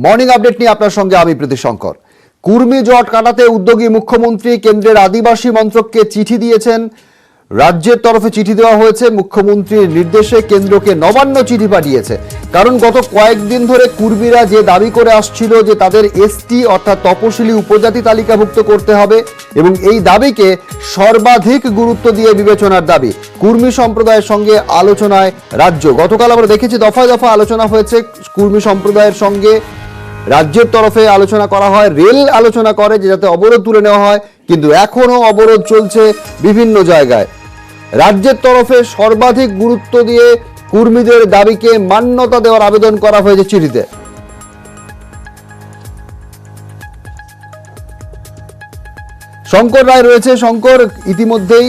Morning update নিয়ে আপনার সঙ্গে আমি প্রীতি শঙ্কর। কুর্মী জট কাটাতে উদ্যোগী মুখ্যমন্ত্রী কেন্দ্রের আদিবাসী মন্ত্রককে চিঠি দিয়েছেন। রাজ্যের তরফে চিঠি দেওয়া হয়েছে, মুখ্যমন্ত্রীর নির্দেশে কেন্দ্রকে নবান্ন চিঠি পাঠিয়েছে। কারণ গত কয়েকদিন ধরে কুর্মীরা যে দাবি করে আসছিল যে তাদের এসটি অর্থাৎ তপশিলি উপজাতি তালিকাভুক্ত করতে হবে এবং এই দাবিকে সর্বাধিক গুরুত্ব দিয়ে বিবেচনার দাবি কুর্মী সম্প্রদায়ের সঙ্গে আলোচনায় রাজ্য। গতকাল আমরা দেখেছি দফায় দফা আলোচনা হয়েছে কুর্মী সম্প্রদায়ের সঙ্গে। রাজ্যের তরফে আলোচনা করা হয়, রেল আলোচনা করে যে যাতে অবরোধ তুলে নেওয়া হয়, কিন্তু এখনো অবরোধ চলছে বিভিন্ন জায়গায়। রাজ্যের তরফে সর্বাধিক গুরুত্ব দিয়ে কুর্মীদের দাবিকে মান্যতা দেওয়ার আবেদন করা হয়েছে চিঠিতে। শঙ্কর রায় রয়েছে। শঙ্কর, ইতিমধ্যেই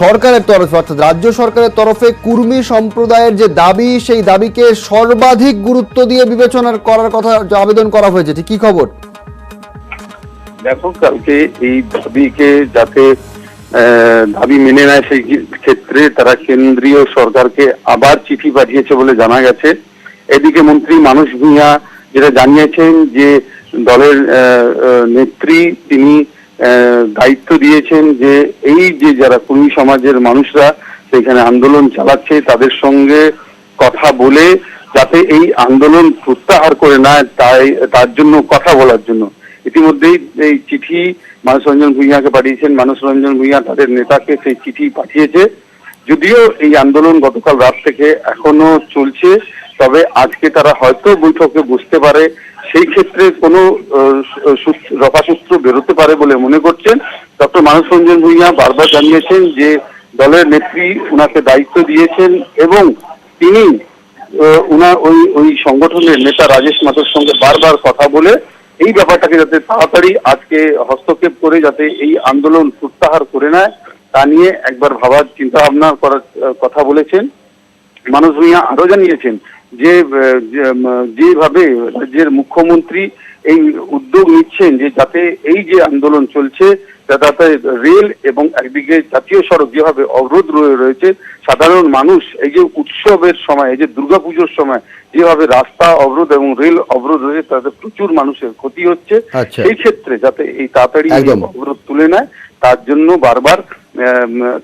সরকারের তরফে অর্থাৎ রাজ্য সরকারের তরফে কুর্মী সম্প্রদায়ের যে দাবি সেই দাবিকে সর্বাধিক গুরুত্ব দিয়ে বিবেচনা করার কথা আবেদন করা হয়েছে, ঠিক কি খবর? দেখো, কালকে এই দাবিকে যাতে দাবি মেনে নেয় সেই ক্ষেত্রে তারা কেন্দ্রীয় সরকারকে আবার চিঠি পাঠিয়েছে বলে জানা গেছে। এদিকে মন্ত্রী মানস ভূঁইয়া যেটা জানিয়েছেন যে দলের নেত্রী তিনি দায়িত্ব দিয়েছেন যে এই যে যারা কুর্মী সমাজের মানুষরা সেখানে আন্দোলন চালাচ্ছে তাদের সঙ্গে কথা বলে যাতে এই আন্দোলন প্রত্যাহার করে নেয় তার জন্য কথা বলার জন্য ইতিমধ্যেই এই চিঠি মানস রঞ্জন ভূঁইয়াকে পাঠিয়েছেন। মানস রঞ্জন ভূঁইয়া তাদের নেতাকে সেই চিঠি পাঠিয়েছে। যদিও এই আন্দোলন গতকাল রাত থেকে এখনো চলছে, তবে আজকে তারা হয়তো বৈঠকে বসতে পারে, সেই ক্ষেত্রে কোনো রফাসূত্র বেরোতে পারে বলে মনে করছেন। ডক্টর মানস রঞ্জন ভূঁইয়া বারবার জানিয়েছেন যে দলের নেত্রী ওনাকে দায়িত্ব দিয়েছেন এবং তিনি ওই সংগঠনের নেতা রাজেশ মাথুর সঙ্গে বারবার কথা বলে এই ব্যাপারটাকে যাতে তাড়াতাড়ি আজকে হস্তক্ষেপ করে যাতে এই আন্দোলন প্রত্যাহার করে নেয় তা নিয়ে একবার ভাবার চিন্তা ভাবনা করার কথা বলেছেন। মানস ভূঁইয়া আরো জানিয়েছেন যে যেভাবে রাজ্যের মুখ্যমন্ত্রী এই উদ্যোগ নিচ্ছেন যে যাতে এই যে আন্দোলন চলছে যাতে রেল এবং একদিকে জাতীয় সড়ক যেভাবে অবরোধ রয়েছে, সাধারণ মানুষ এই যে উৎসবের সময় এই যে দুর্গাপুজোর সময় যেভাবে রাস্তা অবরোধ এবং রেল অবরোধ হয়েছে তাতে প্রচুর মানুষের ক্ষতি হচ্ছে, সেই ক্ষেত্রে যাতে এই তাড়াতাড়ি অবরোধ তুলে নেয় তার জন্য বারবার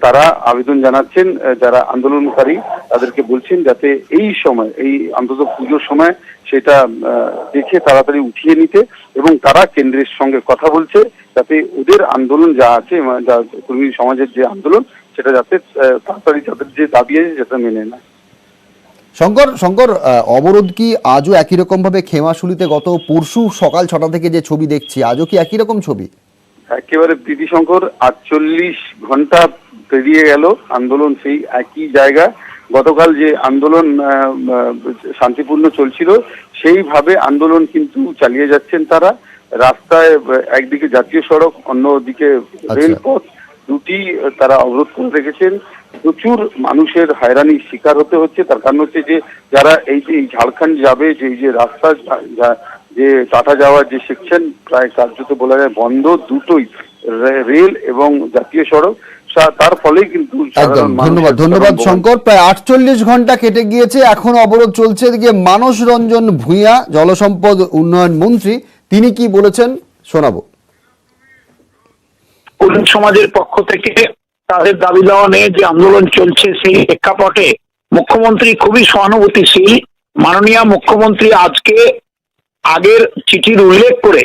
তারা আবেদন জানাচ্ছেন। যারা আন্দোলনকারী তাদেরকে বলছেন যাতে এই সময় এই অন্তত পুজোর সময় সেটা দেখে তাড়াতাড়ি উঠিয়ে নিতে এবং তারা কেন্দ্রের সঙ্গে কথা বলছে যাতে ওদের আন্দোলন যা আছে যা কর্মী সমাজের যে আন্দোলন সেটা যাতে তাড়াতাড়ি তাদের যে দাবি আছে সেটা মেনে নেয়। শঙ্কর, অবরোধ কি আজও একই রকম ভাবে খেমাশুলিতে গত পরশু সকাল 6টা থেকে যে ছবি দেখছি আজও কি একই রকম ছবি? একেবারে প্রীতি শঙ্কর, 48 ঘন্টা পেরিয়ে গেল আন্দোলন সেই একই জায়গা। গতকাল যে আন্দোলন শান্তিপূর্ণ চলছিল সেইভাবে আন্দোলন কিন্তু চালিয়ে যাচ্ছেন তারা। রাস্তায় একদিকে জাতীয় সড়ক অন্যদিকে রেলপথ দুটি তারা অবরোধ করে রেখেছেন। প্রচুর মানুষের হয়রানির শিকার হতে হচ্ছে। তার কারণ হচ্ছে যে যারা এই যে ঝাড়খণ্ড যাবে যে রাস্তা যে টাটা যাওয়ার যে সেকশন প্রায় কার্যত বলা যায় বন্ধ, দুটোই রেল এবং জাতীয় সড়ক, তার ফলেই কিন্তু ধন্যবাদ শঙ্কর। প্রায় 48 ঘন্টা কেটে গিয়েছে, এখন অবরোধ চলছে। এদিকে মানস রঞ্জন ভূঁইয়া জলসম্পদ উন্নয়ন মন্ত্রী তিনি কি বলেছেন শোনাবো। কুর্মী সমাজের পক্ষ থেকে তাদের দাবি দেওয়া নিয়ে যে আন্দোলন চলছে সেই প্রেক্ষাপটে মুখ্যমন্ত্রী খুবই সহানুভূতিশীল। মাননীয় মুখ্যমন্ত্রী আজকে আগের চিঠির উল্লেখ করে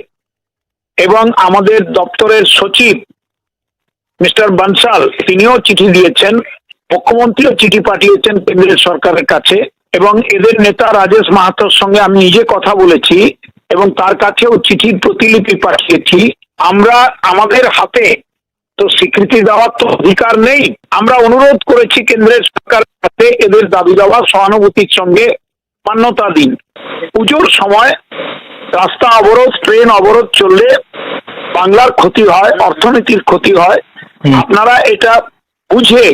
এবং আমাদের দপ্তরের সচিব মিস্টার বানসাল তিনিও চিঠি দিয়েছেন, মুখ্যমন্ত্রীও চিঠি পাঠিয়েছেন কেন্দ্রের সরকারের কাছে এবং এদের নেতা রাজেশ মাহাতোর সঙ্গে আমি নিজে কথা বলেছি এবং তার কাছেও চিঠির প্রতিলিপি পাঠিয়েছি। আমরা আমাদের হাতে তো স্বীকৃতি দেওয়ার তো অধিকার নেই, আমরা অনুরোধ করেছি কেন্দ্রের সরকারের কাছে এদের দাবি দেওয়া সহানুভূতির সঙ্গে মান্যতা দিন। পুজোর সময় রাস্তা অবরোধ ট্রেন অবরোধ চললে বাংলার ক্ষতি হয়, অর্থনীতির ক্ষতি হয়। আপনারা এটা বুঝে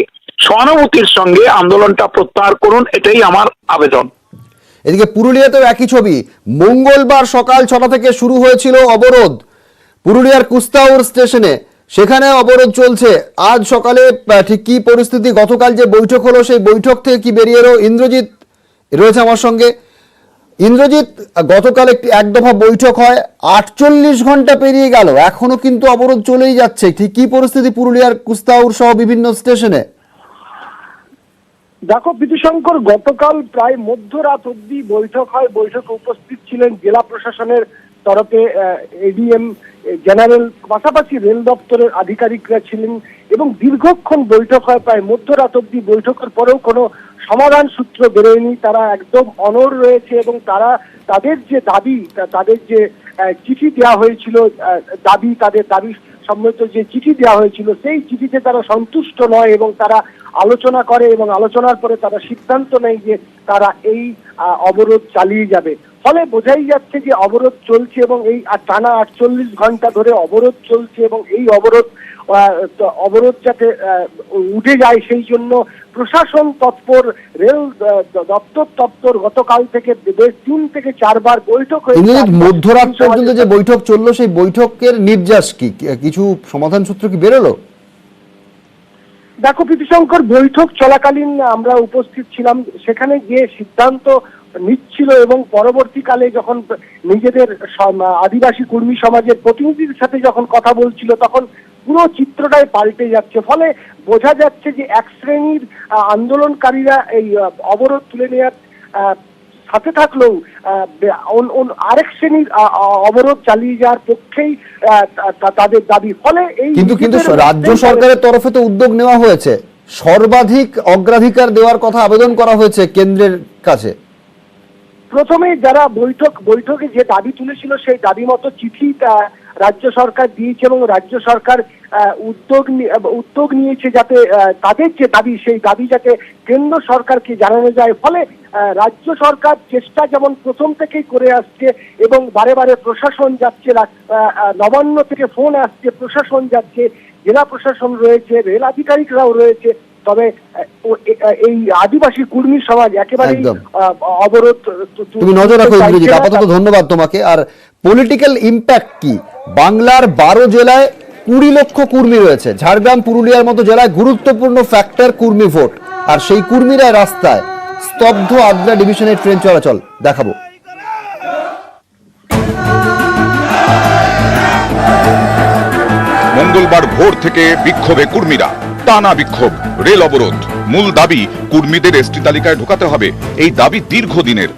সহানুভূতির সঙ্গে আন্দোলনটা প্রত্যাহার করুন, এটাই আমার আবেদন। এদিকে পুরুলিয়াতেও একই ছবি। মঙ্গলবার সকাল 6টা থেকে শুরু হয়েছিল অবরোধ পুরুলিয়ার কুস্তাউর স্টেশনে, সেখানে অবরোধ চলছে। আজ সকালে ঠিক কি পরিস্থিতি, গতকাল যে বৈঠক হলো সেই বৈঠক থেকে কি বেরিয়ে এলো? ইন্দ্রজিৎ রয়েছে আমার সঙ্গে। ইন্দ্রজিৎ, গতকাল এক দফা বৈঠক হয়, 48 ঘন্টা পেরিয়ে গেল, এখনো কিন্তু অবরোধ চলেই যাচ্ছে। ঠিক কি পরিস্থিতি পুরুলিয়ার কুস্তাউর সহ বিভিন্ন স্টেশনে? দেখো বিধুশঙ্কর, গতকাল প্রায় মধ্যরাত অব্দি বৈঠক হয়। বৈঠকে উপস্থিত ছিলেন জেলা প্রশাসনের তরফে এডিএম জেনারেল, পাশাপাশি রেল দপ্তরের আধিকারিকরা ছিলেন এবং দীর্ঘক্ষণ বৈঠক হয়। প্রায় মধ্যরাত অব্দি বৈঠকের পরেও কোনো সমাধান সূত্র বেরোয়নি। তারা একদম অনড় রয়েছে এবং তারা তাদের যে দাবি, তাদের যে চিঠি দেওয়া হয়েছিল, তাদের দাবি সম্মত যে চিঠি দেওয়া হয়েছিল, সেই চিঠিতে তারা সন্তুষ্ট নয় এবং তারা আলোচনা করে এবং আলোচনার পরে তারা সিদ্ধান্ত নেয় যে তারা এই অবরোধ চালিয়ে যাবে। ফলে বোঝাই যাচ্ছে যে অবরোধ চলছে এবং এই টানা 48 ঘন্টা ধরে অবরোধ চলছে এবং এই অবরোধ যাতে উঠে যায় সেই জন্য প্রশাসন তৎপর, রেল দপ্তর তৎপর। গতকাল থেকে বেশ 3 থেকে 4 বার বৈঠক হয়েছে। মধ্যরাত পর্যন্ত যে বৈঠক চললো, সেই বৈঠকের নির্যাস কি, কিছু সমাধান সূত্র কি বেরোলো? দেখো বিধুশঙ্কর, বৈঠক চলাকালীন আমরা উপস্থিত ছিলাম, সেখানে গিয়ে সিদ্ধান্ত নিচ্ছিল এবং পরবর্তীকালে যখন নিজেদের আদিবাসী কর্মী সমাজের প্রতিনিধিদের সাথে যখন কথা বলছিল তখন পুরো চিত্রটাই পাল্টে যাচ্ছে। ফলে বোঝা যাচ্ছে যে এক শ্রেণীর আন্দোলনকারীরা এই অবরোধ তুলে নেওয়ার সাথে থাকলেও আরেক শ্রেণীর অবরোধ চালিয়ে যাওয়ার পক্ষেই তাদের দাবি। ফলে এই কিন্তু রাজ্য সরকারের তরফে তো উদ্যোগ নেওয়া হয়েছে, সর্বাধিক অগ্রাধিকার দেওয়ার কথা আবেদন করা হয়েছে কেন্দ্রের কাছে। প্রথমে যারা বৈঠকে যে দাবি তুলেছিল সেই দাবি মতো চিঠি রাজ্য সরকার দিয়েছে এবং রাজ্য সরকার উদ্যোগ নিয়েছে যাতে তাদের যে দাবি, সেই দাবি যাতে কেন্দ্র সরকারকে জানানো যায়। ফলে রাজ্য সরকার চেষ্টা যেমন প্রথম থেকেই করে আসছে এবং বারে বারে প্রশাসন যাচ্ছে, নবান্ন থেকে ফোন আসছে, প্রশাসন যাচ্ছে, জেলা প্রশাসন রয়েছে, রেল আধিকারিকরাও রয়েছে। তবে এই আদিবাসী কর্মী সমাজ একেবারে অবরোধ। তুমি নজর রাখো ইন্দ্রজিৎ, আপাতত ধন্যবাদ তোমাকে। আর পলিটিক্যাল ইম্প্যাক্ট কি? বাংলার 12 জেলায় 20 লক্ষ কর্মী রয়েছে। ঝাড়গ্রাম, পুরুলিয়ার মতো জেলায় গুরুত্বপূর্ণ ফ্যাক্টর কর্মী ভোট, আর সেই কর্মীরা রাস্তায়। স্তব্ধ আদ্রা ডিভিশনের ট্রেন চলাচল দেখাবো। মঙ্গলবার ভোর থেকে বিক্ষোভে কর্মীরা, টানা বিক্ষোভ, রেল অবরোধ। মূল দাবি কর্মীদের এসটি তালিকায় ঢোকাতে হবে। এই দাবি দীর্ঘদিনের।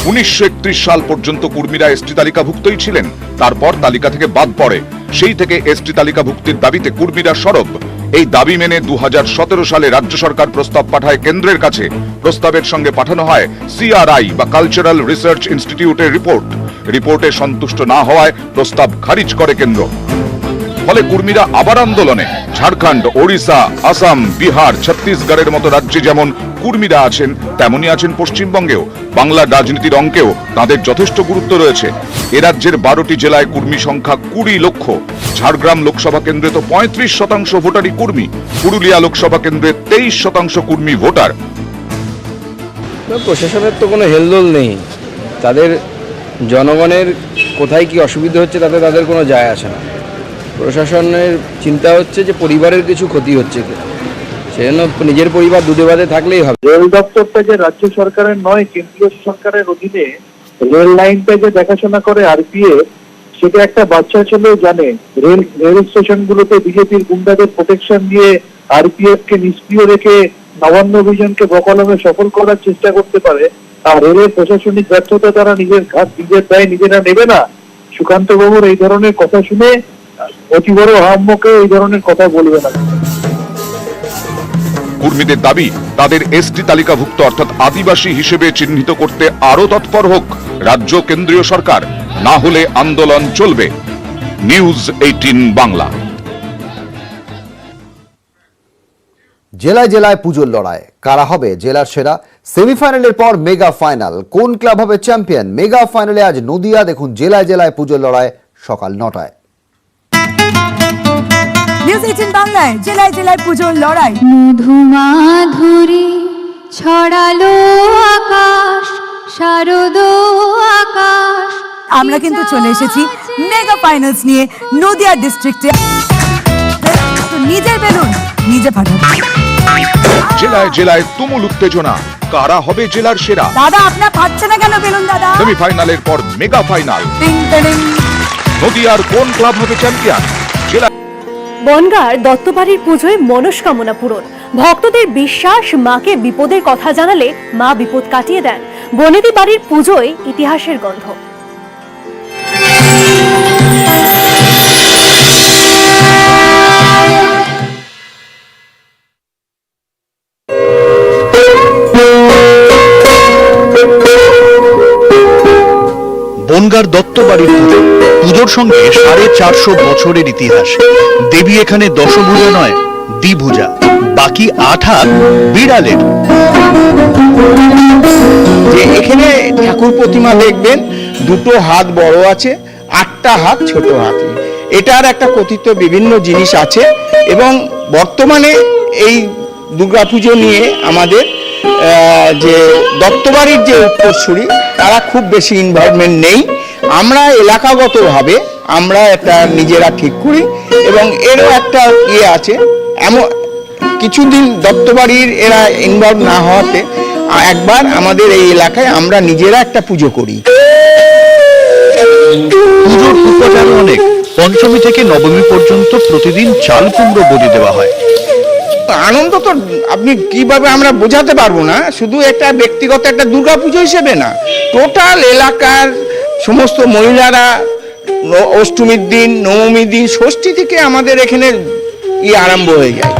1931 সাল পর্যন্ত কর্মীরা এসটি তালিকাভুক্তই ছিলেন, তারপর তালিকা থেকে বাদ পড়ে। সেই থেকে এসটি তালিকাভুক্তির দাবিতে কর্মীরা সরব। এই দাবি মেনে 2017 সালে রাজ্য সরকার প্রস্তাব পাঠায় কেন্দ্রের কাছে। প্রস্তাবের সঙ্গে পাঠানো হয় সিআরআই বা কালচারাল রিসার্চ ইনস্টিটিউটের রিপোর্টে সন্তুষ্ট না হওয়ায় প্রস্তাব খারিজ করে কেন্দ্র। ফলে কর্মীরা আবার আন্দোলনে। ঝাড়খণ্ড, ওড়িশা, আসাম, বিহার, ছত্তিশগড়ের মতো রাজ্যে যেমন কর্মীরা আছেন, তেমনি আছেন পশ্চিমবঙ্গেও। বাংলার রাজনীতির অঙ্কেও তাদের যথেষ্ট গুরুত্ব রয়েছে। এ রাজ্যের 12টি জেলায় কর্মী সংখ্যা 20 লক্ষ। ঝাড়গ্রাম লোকসভা কেন্দ্রে তো 35% ভোটারই কর্মী। পুরুলিয়া লোকসভা কেন্দ্রে 23% কর্মী ভোটার। প্রশাসনের তো কোনো হেলদোল নেই, তাদের জনগণের কোথায় কি অসুবিধা হচ্ছে তাতে তাদের কোনো যায় আসে না। প্রশাসনের চিন্তা হচ্ছে যে পরিবারের কিছু ক্ষতি হচ্ছে কিনা, সেজন্য নিজের পরিবার দুধে ভাতে থাকলেই হবে। রেল দপ্তরটা যে রাজ্য সরকারের নয়, কেন্দ্রীয় সরকারের অধীনে, রেল লাইনটা যে দেখাশোনা করে আরপিএফ, সেটা একটা বাচ্চা ছেলেও জানে। রেল স্টেশনগুলোতে বিজেপির গুন্ডাদের প্রোটেকশন দিয়ে আরপিএফ কে নিষ্ক্রিয় রেখে নবান্ন অভিযানকে বকলমে সফল করার চেষ্টা করতে পারে। আর রেলের প্রশাসনিক ব্যর্থতা তারা নিজের দায় নিজেরা নেবে না। সুকান্ত বাবুর এই ধরনের কথা শুনে অতি বড় আহম্মকে এই ধরনের কথা বলবে না। কর্মীদের দাবি তাদের এসটি তালিকাভুক্ত অর্থাৎ আদিবাসী হিসেবে চিহ্নিত করতে আরো তৎপর হোক রাজ্য কেন্দ্রীয় সরকার, না হলে আন্দোলন চলবে। নিউজ 18 বাংলা। জেলায় জেলায় পুজোর লড়াই, কারা হবে জেলার সেরা? সেমিফাইনালের পর মেগা ফাইনাল, কোন ক্লাব হবে চ্যাম্পিয়ন? মেগা ফাইনালে আজ নদিয়া। দেখুন জেলায় জেলায় পুজোর লড়াই সকাল 9টায়। নিউজ 18 বাংলায় জেলায় জেলায় পুজোর লড়াই। মধুমাধুরী ছড়ালো আকাশ, শারদ আকাশ। আমরা কিন্তু চলে এসেছি মেগা ফাইনালস নিয়ে নদিয়া ডিস্ট্রিক্টে। নিজের বেলুন নিজে ফাটাবো। জেলায় জেলায় তুমুল উত্তেজনা, কারা হবে জেলার সেরা? দাদা আপনার পাচ্ছে না কেন বেলুন দাদা? সেমিফাইনালের পর মেগা ফাইনাল। টিং টিং। নদিয়ার কোন ক্লাব হবে চ্যাম্পিয়ন? জেলা বনগাঁর দত্তবাড়ির পুজোয় মনস্কামনা পূরণ। ভক্তদের বিশ্বাস, মাকে বিপদের কথা জানালে মা বিপদ কাটিয়ে দেন। বনেদি বাড়ির পুজোয় ইতিহাসের গন্ধ। বনগাঁর দত্তবাড়ির পুজো, পুজোর সঙ্গে 450 বছরের ইতিহাস। দেবী এখানে দশভুজা নয়, দ্বিভুজা, বাকি 8 হাত বিড়ালের। যে এখানে ঠাকুর প্রতিমা দেখবেন, 2টো হাত বড় আছে, 8টা হাত ছোট হাতে। এটার একটা কথিত বিভিন্ন জিনিস আছে এবং বর্তমানে এই দুর্গাপুজো নিয়ে আমাদের যে দত্তবাড়ির যে উত্তরসূরি তারা খুব বেশি ইনভলভমেন্ট নেই। আমরা এলাকাগতভাবে আমরা একটা নিজেরা ঠিক করি এবং এরও একটা ইয়ে আছে। এমন কিছুদিন দত্তবাড়ির এরা ইনভলভ না হওয়াতে একবার আমাদের এই এলাকায় আমরা নিজেরা একটা পুজো করি। পুজোর উপাচার অনেক। পঞ্চমী থেকে নবমী পর্যন্ত প্রতিদিন চাল কুমড়ো বলি দেওয়া হয়। আনন্দ তো আপনি কিভাবে আমরা বোঝাতে পারবো না, শুধু একটা ব্যক্তিগত একটা দুর্গাপুজো হিসেবে না, টোটাল এলাকার সমস্ত মহিলারা অষ্টমীর দিন, নবমীর দিন, ষষ্ঠী থেকে আমাদের এখানে আরম্ভ হয়ে যায়।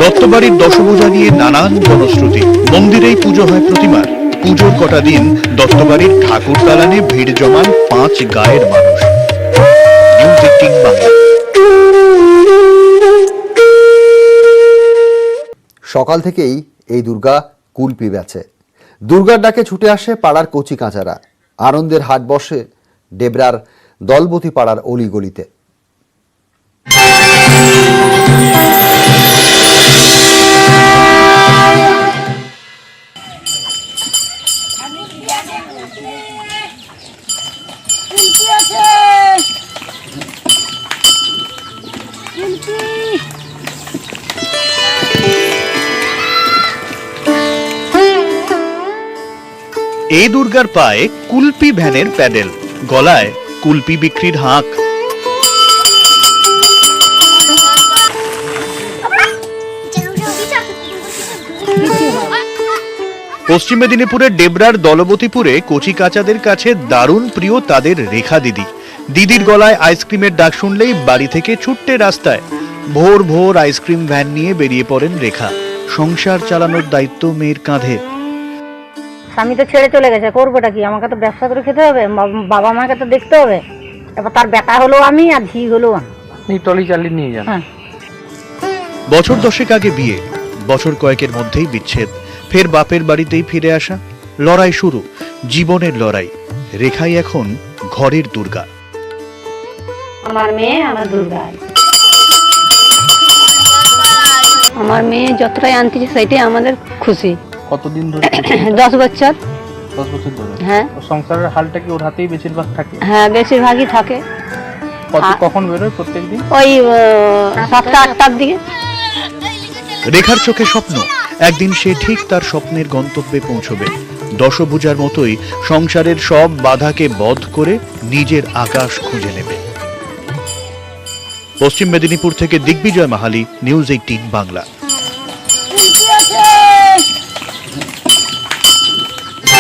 দত্তবাড়ির দশভুজা নিয়ে নানান জনশ্রুতি। মন্দিরেই পুজো হয় প্রতিমার। পুজোর কটা দিন দত্তবাড়ির ঠাকুর দালানে ভিড় জমান 5 গায়ের মানুষ। নিউজ 18 বাংলা। সকাল থেকেই এই দুর্গা কুলপি বেচে। দুর্গার ডাকে ছুটে আসে পাড়ার কচি কাঁচারা। আনন্দের হাট বসে ডেবরার দলবতী পাড়ার অলিগলিতে। এই দুর্গার পায়ে কুলপি ভ্যানের প্যাডেল, গলায় কুলপি বিক্রির হাঁক। পশ্চিম মেদিনীপুরের ডেবরার দলবতীপুরে কচি কাচাদের কাছে দারুণ প্রিয় তাদের রেখা দিদি। দিদির গলায় আইসক্রিমের ডাক শুনলেই বাড়ি থেকে ছুটতে রাস্তায়। ভোর ভোর আইসক্রিম ভ্যান নিয়ে বেরিয়ে পড়েন রেখা। সংসার চালানোর দায়িত্ব মেয়ের কাঁধে। স্বামী তো ছেড়ে চলে গেছে, করবোটা কি? আমাকে তো ব্যবসা করে খেতে হবে, বাবা মাকে তো দেখতে হবে। এবার তার বেটা হলো আমি আর ঝি হলো আমি। টলি চালিয়ে নিয়ে যান। বছর 10 আগে বিয়ে, বছর কয়েকের মধ্যেই বিচ্ছেদ। ফের বাপের বাড়িতেই ফিরে আসা। লড়াই শুরু, জীবনের লড়াই। রেখাই এখন ঘরের দুর্গা। আমার মেয়ে আমার দুর্গা। আমার মেয়ে যতটাই আনতেছে সেটাই আমাদের খুশি। কতদিন ধরে? 10 বছর। 10 বছর ধরে। হ্যাঁ। সংসারের হালটা কি ওর হাতেই বেশিরভাগ থাকে? হ্যাঁ, বেশিরভাগই থাকে। কখন বেরোয় প্রত্যেকদিন? ওই 7টা-8টার দিকে। রেখার চোখে স্বপ্ন, একদিন সে ঠিক তার স্বপ্নের গন্তব্যে পৌঁছবে। দশভুজার মতোই সংসারের সব বাধাকে বধ করে নিজের আকাশ খুঁজে নেবে। পশ্চিম মেদিনীপুর থেকে দিগ্বিজয় মাহালি, নিউজ 18 বাংলা।